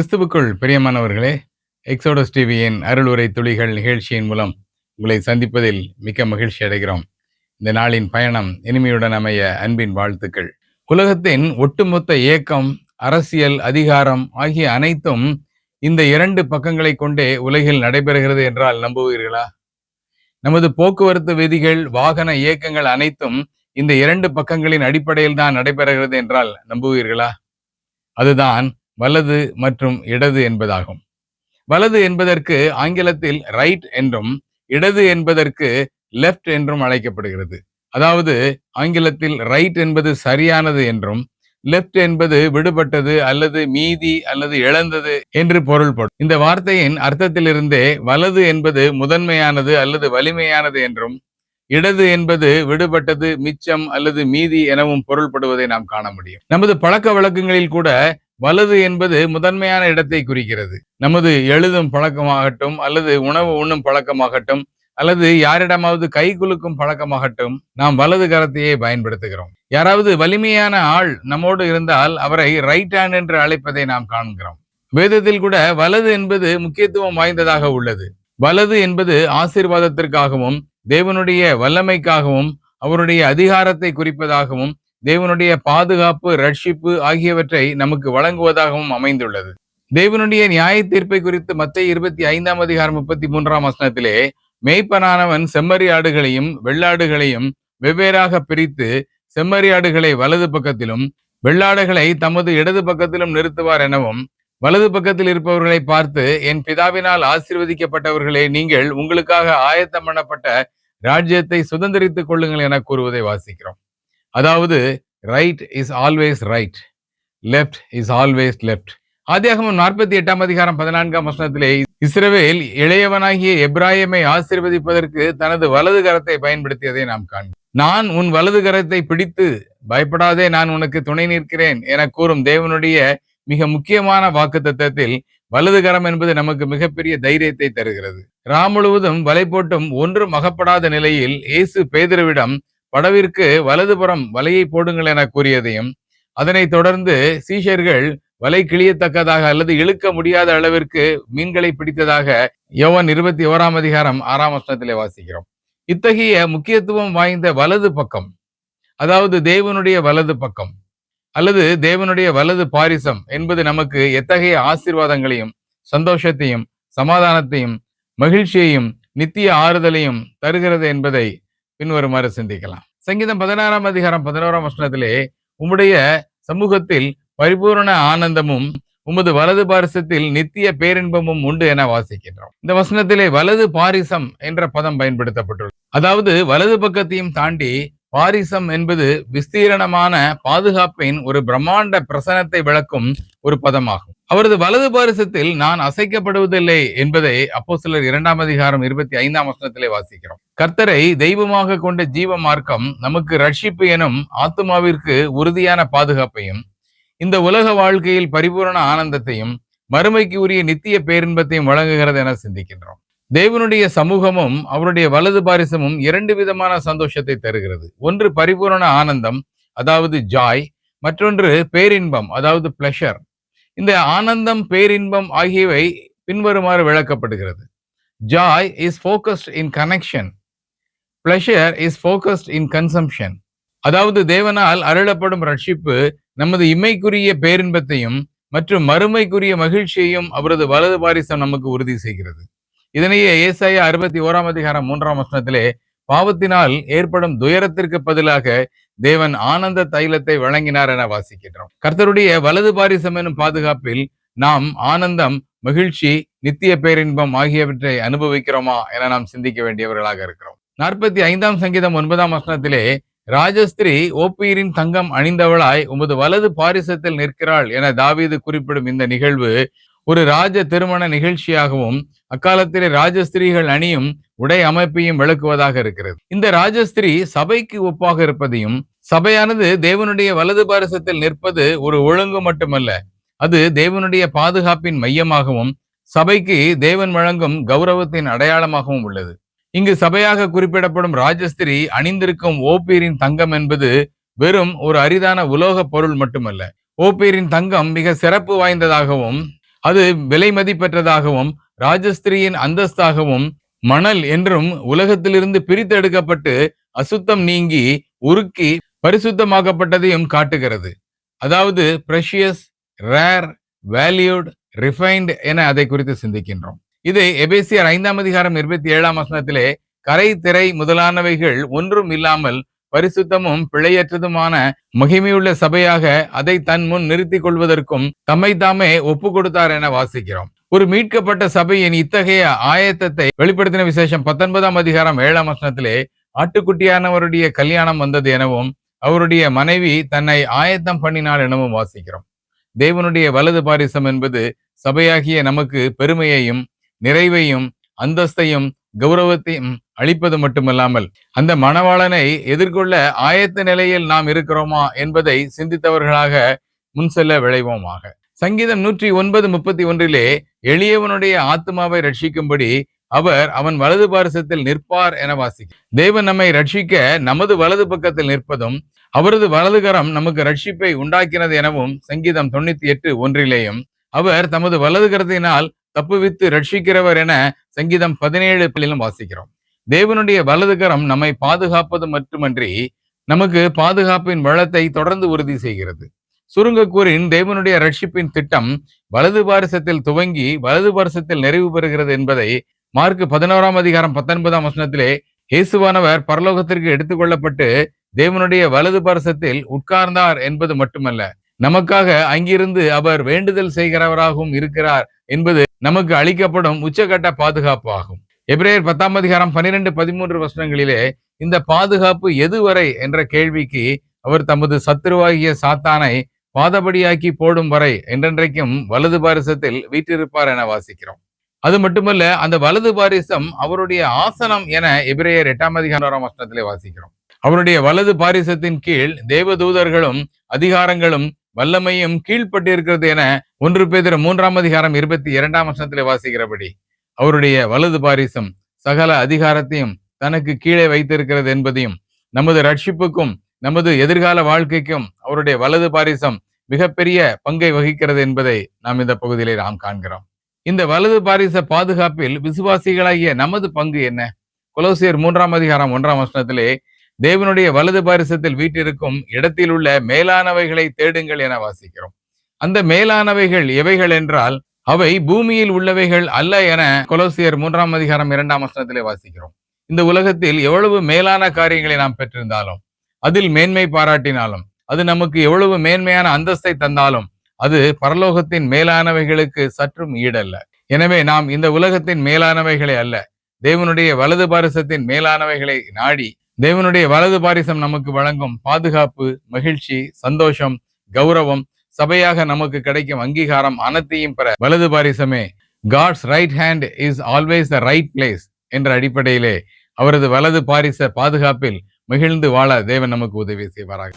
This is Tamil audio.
கிறிஸ்துவுக்குள் பிரியமானவர்களே, எக்ஸோடஸ் டிவியின் அருளுரை துளிகள் நிகழ்ச்சியின் மூலம் உங்களை சந்திப்பதில் மிக்க மகிழ்ச்சி அடைகிறோம். இந்த நாளின் பயணம் இனிமையுடன் அமைய அன்பின் வாழ்த்துக்கள். உலகத்தின் ஒட்டுமொத்த இயக்கம், அரசியல், அதிகாரம் ஆகிய அனைத்தும் இந்த இரண்டு பக்கங்களை கொண்டே உலகில் நடைபெறுகிறது என்றால் நம்புவீர்களா? நமது போக்குவரத்து விதிகள், வாகன இயக்கங்கள் அனைத்தும் இந்த இரண்டு பக்கங்களின் அடிப்படையில் தான் நடைபெறுகிறது என்றால் நம்புவீர்களா? அதுதான் வலது மற்றும் இடது என்பதாகும். வலது என்பதற்கு ஆங்கிலத்தில் ரைட் என்றும், இடது என்பதற்கு லெஃப்ட் என்றும் அழைக்கப்படுகிறது. அதாவது ஆங்கிலத்தில் ரைட் என்பது சரியானது என்றும், லெஃப்ட் என்பது விடுபட்டது அல்லது மீதி அல்லது இழந்தது என்று பொருள்படும். இந்த வார்த்தையின் அர்த்தத்திலிருந்தே வலது என்பது முதன்மையானது அல்லது வலிமையானது என்றும், இடது என்பது விடுபட்டது, மிச்சம் அல்லது மீதி எனவும் பொருள்படுவதை நாம் காண முடியும். நமது பழக்க வழக்கங்களில் கூட வலது என்பது முதன்மையான இடத்தை குறிக்கிறது. நமது எழுதும் பழக்கமாகட்டும், அல்லது உணவு உண்ணும் பழக்கமாகட்டும், அல்லது யாரிடமாவது கை குலுக்கும் பழக்கமாகட்டும், நாம் வலது கரத்தையே பயன்படுத்துகிறோம். யாராவது வலிமையான ஆள் நம்மோடு இருந்தால் அவரை ரைட் ஹேண்ட் என்று அழைப்பதை நாம் காண்கிறோம். வேதத்தில் கூட வலது என்பது முக்கியத்துவம் வாய்ந்ததாக உள்ளது. வலது என்பது ஆசீர்வாதத்திற்காகவும், தேவனுடைய வல்லமைக்காகவும், அவருடைய அதிகாரத்தை குறிப்பதாகவும், தேவனுடைய பாதுகாப்பு, ரட்சிப்பு ஆகியவற்றை நமக்கு வழங்குவதாகவும் அமைந்துள்ளது. தேவனுடைய நியாய தீர்ப்பை குறித்து மத்தேயு 25:33 மேய்ப்பனானவன் செம்மறி ஆடுகளையும் வெள்ளாடுகளையும் வெவ்வேறாக பிரித்து செம்மறி ஆடுகளை வலது பக்கத்திலும் வெள்ளாடுகளை தமது இடது பக்கத்திலும் நிறுத்துவார் எனவும், வலது பக்கத்தில் இருப்பவர்களை பார்த்து, என் பிதாவினால் ஆசீர்வதிக்கப்பட்டவர்களே, நீங்கள் உங்களுக்காக ஆயத்தம் பண்ணப்பட்ட ராஜ்யத்தை சுதந்திரித்துக் கொள்ளுங்கள் என கூறுவதை வாசிக்கிறோம். அதாவது right is always right, left is always left. ஆதியாகமம் 48:14 இஸ்ரவேல் இளையவனாகிய எப்ராயிமை ஆசீர்வதிப்பதற்கு தனது வலது கரத்தை பயன்படுத்தியதை நாம் காண்கிறோம். நான் உன் வலது கரத்தை பிடித்து பயப்படாதே, நான் உனக்கு துணை நிற்கிறேன் என கூறும் தேவனுடைய மிக முக்கியமான வாக்குத்தத்தத்தில் வலது கரம் என்பது நமக்கு மிகப்பெரிய தைரியத்தை தருகிறது. முழுவதும் வலை போட்டும் ஒன்றும் அகப்படாத நிலையில் இயேசு பேதுருவிடம் படவிற்கு வலதுபுறம் வலையை போடுங்கள் என கூறியதையும், அதனைத் தொடர்ந்து சீஷர்கள் வலை கிழியத்தக்கதாக அல்லது இழுக்க முடியாத அளவிற்கு மீன்களை பிடித்ததாக யோவான் 21:6 வாசிக்கிறோம். இத்தகைய முக்கியத்துவம் வாய்ந்த வலது பக்கம், அதாவது தேவனுடைய வலது பக்கம் அல்லது தேவனுடைய வலது பாரிசம் என்பது நமக்கு எத்தகைய ஆசீர்வாதங்களையும், சந்தோஷத்தையும், சமாதானத்தையும், மகிழ்ச்சியையும், நித்திய ஆறுதலையும் தருகிறது என்பதை பின்வருமாறு சிந்திக்கலாம். சங்கீதம் 16:11 உம்முடைய சமூகத்தில் பரிபூரண ஆனந்தமும் உமது வலது பாரிசத்தில் நித்திய பேரின்பமும் உண்டு என வாசிக்கின்றோம். இந்த வசனத்திலே வலது பாரிசம் என்ற பதம் பயன்படுத்தப்பட்டுள்ளது. அதாவது வலது பக்கத்தையும் தாண்டி பாரிசம் என்பது விஸ்தீரணமான பாதுகாப்பின் ஒரு பிரம்மாண்ட பிரசனத்தை விளக்கும் ஒரு பதமாகும். அவரது வலது பாரிசத்தில் நான் அசைக்கப்படுவதில்லை என்பதை அப்போஸ்தலர் 2:25 வாசிக்கிறோம். கர்த்தரை தெய்வமாக கொண்ட ஜீவ மார்க்கம் நமக்கு ரட்சிப்பு எனும் ஆத்துமாவிற்கு உறுதியான பாதுகாப்பையும், இந்த உலக வாழ்க்கையில் பரிபூரண ஆனந்தத்தையும், மறுமைக்கு உரிய நித்திய பேரின்பத்தையும் வழங்குகிறது என சிந்திக்கின்றோம். தேவனுடைய சமூகமும் அவருடைய வலது பாரிசமும் இரண்டு விதமான சந்தோஷத்தை தருகிறது. ஒன்று பரிபூரண ஆனந்தம், அதாவது ஜாய். மற்றொன்று பேரின்பம், அதாவது பிளஷர். இந்த ஆனந்தம், பேரின்பம் ஆகியவை பின்வருமாறு விளக்கப்படுகிறது. Joy is focused in connection, pleasure is focused in consumption. அதாவது தேவனால் அருளப்படும் ரட்சிப்பு நமது இம்மைக்குரிய பேரின்பத்தையும் மற்றும் மறுமைக்குரிய மகிழ்ச்சியையும் அவரது வலது பாரிசம் நமக்கு உறுதி செய்கிறது. இதனையே ஏசாயா 61:3 பாவத்தினால் ஏற்படும் துயரத்திற்கு பதிலாக தேவன் ஆனந்த தைலத்தை வழங்கினார் என வாசிக்கின்றோம். கர்த்தருடைய வலது பாரிசம் எனும் பாதுகாப்பில் நாம் ஆனந்தம், மகிழ்ச்சி, நித்திய பேரின்பம் ஆகியவற்றை அனுபவிக்கிறோமா என நாம் சிந்திக்க வேண்டியவர்களாக இருக்கிறோம். 45 சங்கீதம் 9 ராஜஸ்திரீ ஓப்பீரின் தங்கம் அணிந்தவளாய் உமது வலது பாரிசத்தில் நிற்கிறாள் என தாவீது குறிப்பிடும் இந்த நிகழ்வு ஒரு ராஜ திருமண நிகழ்ச்சியாகவும், அக்காலத்திலே ராஜஸ்திரீகள் அணியும் உடை அமைப்பையும் விளக்குவதாக இருக்கிறது. இந்த ராஜஸ்திரீ சபைக்கு ஒப்பாக இருப்பதையும், சபையானது தேவனுடைய வலது பாரிசத்தில் நிற்பது ஒரு ஒழுங்கு மட்டுமல்ல, அது தேவனுடைய பாதுகாப்பின் மையமாகவும், சபைக்கு தேவன் வழங்கும் கௌரவத்தின் அடையாளமாகவும் உள்ளது. இங்கு சபையாக குறிப்பிடப்படும் ராஜஸ்திரீ அணிந்திருக்கும் ஓப்பீரின் தங்கம் என்பது வெறும் ஒரு அரிதான உலோக பொருள் மட்டுமல்ல. ஓப்பீரின் தங்கம் மிக சிறப்பு வாய்ந்ததாகவும் அது விலை மதிப்பற்றதாகவும் ராஜஸ்திரியின் அந்தஸ்தாகவும் மணல் என்றும் உலகத்திலிருந்து பிரித்தெடுக்கப்பட்டு அசுத்தம் நீங்கி உருக்கி பரிசுத்தமாக்கப்பட்டதையும் காட்டுகிறது. அதாவது பிரஷியஸ், ரேர், வேல்யூட், ரிஃபைன்ட் என அதை குறித்து சிந்திக்கின்றோம். இதை எபேசியர் 5:27 கரை திரை முதலானவைகள் ஒன்றும் இல்லாமல் பரிசுத்தமும் பிழையற்றதுமான மகிமையுள்ள சபையாக அதை தன் முன் நிறுத்திக் கொள்வதற்கும் தம்மை தாமே ஒப்பு கொடுத்தார் என வாசிக்கிறோம். ஒரு மீட்கப்பட்ட சபையின் இத்தகைய ஆயத்தத்தை வெளிப்படுத்தின விசேஷம் 19:7 ஆட்டுக்குட்டியானவருடைய கல்யாணம் வந்தது எனவும் அவருடைய மனைவி தன்னை ஆயத்தம் பண்ணினாள் எனவும் வாசிக்கிறோம். தேவனுடைய வலது பாரிசம் என்பது சபையாகிய நமக்கு பெருமையையும் நிறைவையும் அந்தஸ்தையும் கௌரவத்தையும் அளிப்பது மட்டுமல்லாமல் அந்த மணவாளனை எதிர்கொள்ள ஆயத்த நிலையில் நாம் இருக்கிறோமா என்பதை சிந்தித்தவர்களாக முன் செல்ல விளைவோமாக. சங்கீதம் 109:31 எளியவனுடைய ஆத்மாவை ரட்சிக்கும்படி அவர் அவன் வலது பாரிசத்தில் நிற்பார் என வாசிக்கும். தேவன் நம்மை ரட்சிக்க நமது வலது பக்கத்தில் நிற்பதும் அவரது வலதுகரம் நமக்கு ரட்சிப்பை உண்டாக்கினது எனவும் சங்கீதம் 98:1 அவர் தமது வலது கரத்தினால் தப்புவித்து ரட்சிக்கிறவர் என சங்கீதம் 17 வாசிக்கிறோம். தேவனுடைய வலதுகரம் நம்மை பாதுகாப்பது மட்டுமன்றி நமக்கு பாதுகாப்பின் வளத்தை தொடர்ந்து உறுதி செய்கிறது. சுருங்க கூறின் தேவனுடைய ரட்சிப்பின் திட்டம் வலது பாரிசத்தில் துவங்கி வலது பாரிசத்தில் நிறைவு பெறுகிறது என்பதை மார்க் 11:19 இயேசுவானவர் பரலோகத்திற்கு எடுத்துக்கொள்ளப்பட்டு தேவனுடைய வலது பாரிசத்தில் உட்கார்ந்தார் என்பது மட்டுமல்ல, நமக்காக அங்கிருந்து அவர் வேண்டுதல் செய்கிறவராகவும் இருக்கிறார் என்பது நமக்கு அளிக்கப்படும் உச்சகட்ட பாதுகாப்பு ஆகும். எபிரேயர் 10:12-13 இந்த பாதுகாப்பு எதுவரை என்ற கேள்விக்கு அவர் தமது சத்துருவாகிய சாத்தானை பாதபடியாக்கி போடும் வரை என்றென்றைக்கும் வலது பாரிசத்தில் வீற்றிருப்பார் என வாசிக்கிறோம். அது மட்டுமல்ல, அந்த வலது பாரிசம் அவருடைய ஆசனம் என எபிரேயர் 8:11 வாசிக்கிறோம். அவருடைய வலது பாரிசத்தின் கீழ் தேவதூதர்களும் அதிகாரங்களும் வல்லமையும் கீழ்பட்டிருக்கிறது என 1 பேதுரு 3:22 வாசிக்கிறபடி அவருடைய வலது பாரிசம் சகல அதிகாரத்தையும் தனக்கு கீழே வைத்திருக்கிறது என்பதையும் நமது ரட்சிப்புக்கும் நமது எதிர்கால வாழ்க்கைக்கும் அவருடைய வலது பாரிசம் மிகப்பெரிய பங்கை வகிக்கிறது என்பதை நாம் இந்த பகுதியிலே நாம் காண்கிறோம். இந்த வலது பாரிச பாதுகாப்பில் விசுவாசிகளாகிய நமது பங்கு என்ன? கொலோசியர் 3:1 தேவனுடைய வலது பாரிசத்தில் வீற்றிருக்கும் இடத்தில் உள்ள மேலானவைகளை தேடுங்கள் என வாசிக்கிறோம். அந்த மேலானவைகள் எவைகள் என்றால் அவை பூமியில் உள்ளவைகள் அல்ல என கொலோசியர் 3:2 வாசிக்கிறோம். இந்த உலகத்தில் எவ்வளவு மேலான காரியங்களை நாம் பெற்றிருந்தாலும், அதில் மேன்மை பாராட்டினாலும், அது நமக்கு எவ்வளவு மேன்மையான அந்தஸ்தை தந்தாலும் அது பரலோகத்தின் மேலானவைகளுக்கு சற்றும் ஈடல்ல. எனவே நாம் இந்த உலகத்தின் மேலானவைகளை அல்ல, தேவனுடைய வலது பாரிசத்தின் மேலானவைகளை நாடி தேவனுடைய வலது பாரிசம் நமக்கு வழங்கும் பாதுகாப்பு, மகிழ்ச்சி, சந்தோஷம், கௌரவம், சபையாக நமக்கு கிடைக்கும் அங்கீகாரம் அனைத்தையும் பெற வலது பாரிசமே God's right hand is always the right place என்ற அடிப்படையிலே அவரது வலது பாரிச பாதுகாப்பில் மகிழ்ந்து வாழ தேவன் நமக்கு உதவி செய்வாராக.